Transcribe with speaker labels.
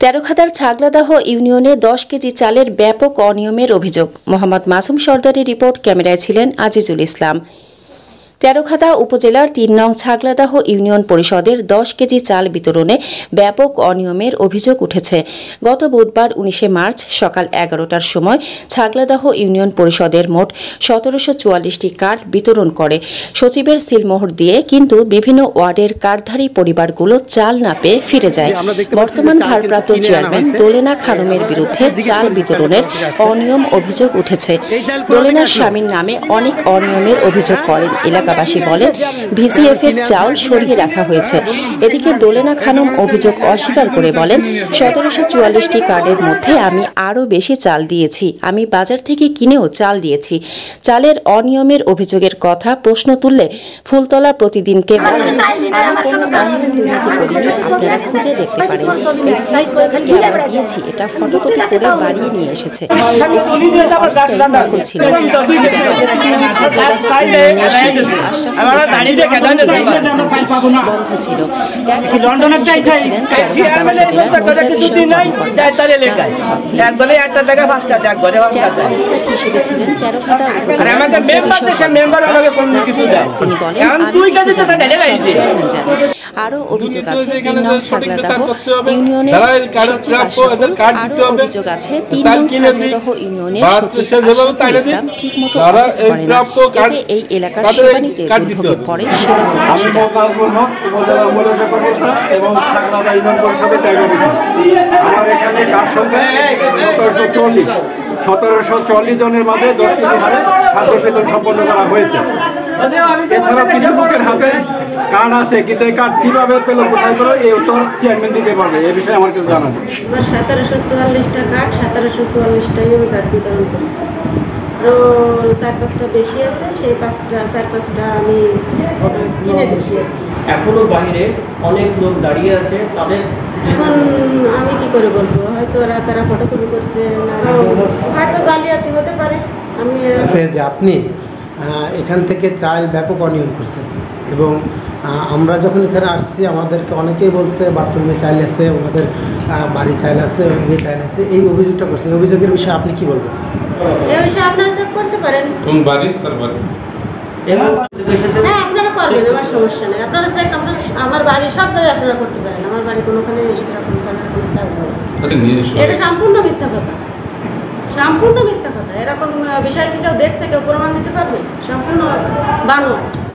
Speaker 1: তেরোখাদার ছাগলাদাহ ইউনিয়নে 10 কেজি চালের ব্যাপক অনিয়মের অভিযোগ। মোহাম্মদ মাসুম সর্দারের রিপোর্ট, ক্যামেরায় ছিলেন আজিজুল ইসলাম। তেরোখাদা উপজেলার 3 নং ছাগলাদাহ ইউনিয়ন পরিষদের 10 কেজি চাল বিতরণে ব্যাপক অনিয়মের অভিযোগ উঠেছে। গত বুধবার 19 মার্চ সকাল 11টার সময় ছাগলাদাহ ইউনিয়ন পরিষদের মোট 1744টি কার্ড বিতরণ করে সচিবের সিলমোহর দিয়ে, কিন্তু বিভিন্ন ওয়ার্ডের কার্ডধারী পরিবারগুলো চাল না পেয়ে ফিরে যায়। বর্তমান ভারপ্রাপ্ত চেয়ারম্যান দোলেনা খানমের বিরুদ্ধে চাল বিতরণের অনিয়ম অভিযোগ উঠেছে। দোলেনার স্বামীর নামে অনেক অনিয়মের অভিযোগ করেন এলাকাবাসী বলেন ভিজিএফ এর চাল সরিয়ে রাখা হয়েছে। এদিকে দোলেনা খানম অভিযোগ অস্বীকার করে বলেন 1744টি কার্ডের মধ্যে আমি আরও বেশি চাল দিয়েছি, আমি বাজার থেকে কিনেও চাল দিয়েছি। চালের অনিয়মের অভিযোগের কথা প্রশ্ন তুললে ফুলতলা প্রতিদিনকে বলেন আমি কোনো অনিয়ম দুর্নীতি করিনি, আপনারা খুঁজে দেখতে পারেন। এই স্লিপ যাদেরকে আমরা দিয়েছি এটা ফটোকপি করে বাড়িয়ে নিয়ে এসেছে। এই স্লিপগুলো অনেকটাই নকল ছিল। বন্ধ ছিল। হিসেবে ছিলেন তেরোখাদা তিনি বলেন আরো অভিযোগ আছে 3 নং ছাগলাদাহ ইউনিয়নের সচিব আশরাফুল, আরো অভিযোগ আছে 3 নং ছাগলাদাহ ইউনিয়নের সচিব আশরাফুল ইসলাম ঠিকমতো অফিস করে না। এতে এই এলাকার সেবানিতে দুর্ভোগে পড়ে সেবা
Speaker 2: আমার এখানে কার সঙ্গে 1744 জনের মাঝে 10 কেজি হারে খাদ্য বেতন সম্পন্ন করা হয়েছে। এছাড়া কিছু লোকের হাতে কার্ড আছে, কিন্তু এই কার্ড কিভাবে পেল, কোথায় পেল, এই উত্তর চেয়ারম্যান দিতে পারবে। এই বিষয়ে আমার কিছু জানা নেই।
Speaker 3: 1744টা কার্ড 1744টাই আমি কার্ড বিতরণ করেছি। আরও 4-5টা বেশি আছে, সেই 4-5টা আমি কিনে দিচ্ছি।
Speaker 4: এখনো বাইরে অনেক লোক দাঁড়িয়ে আছে, তাদের
Speaker 3: এখন আমি কি করে বলবো, হয়তো তারা ফটোকপি করছে, হয়তো জালিয়াতি হতে পারে। আমি
Speaker 5: যে আপনি এখান থেকে চাল ব্যাপক অনিয়ম করছেন, এবং আমরা যখন এখানে আসছি আমাদেরকে অনেকেই বলছে বাথরুমে চাল আছে, ওনাদের বাড়ি চাল আছে, এই চাল আছে, এই অভিযোগটা করছে। এই অভিযোগের বিষয়ে আপনি কি বলবেন?
Speaker 3: এই বিষয়ে আপনারা চেক করতে পারেন।
Speaker 2: কোন বাড়ি তার বাড়ি?
Speaker 3: হ্যাঁ, আপনারা করবেন, আমার সমস্যা নেই। আপনারা চেক আমার বাড়ি সব জায়গায় আপনারা করতে পারেন। আমার বাড়ি কোনোখানে এরকম কোনো চাল নেই। এটা সম্পূর্ণ মিথ্যা কথা, সম্পূর্ণ মিথ্যা কথা। এরকম বিষয় কি কেউ দেখছে, কেউ প্রমাণ দিতে পারবে? সম্পূর্ণ বানোয়াট।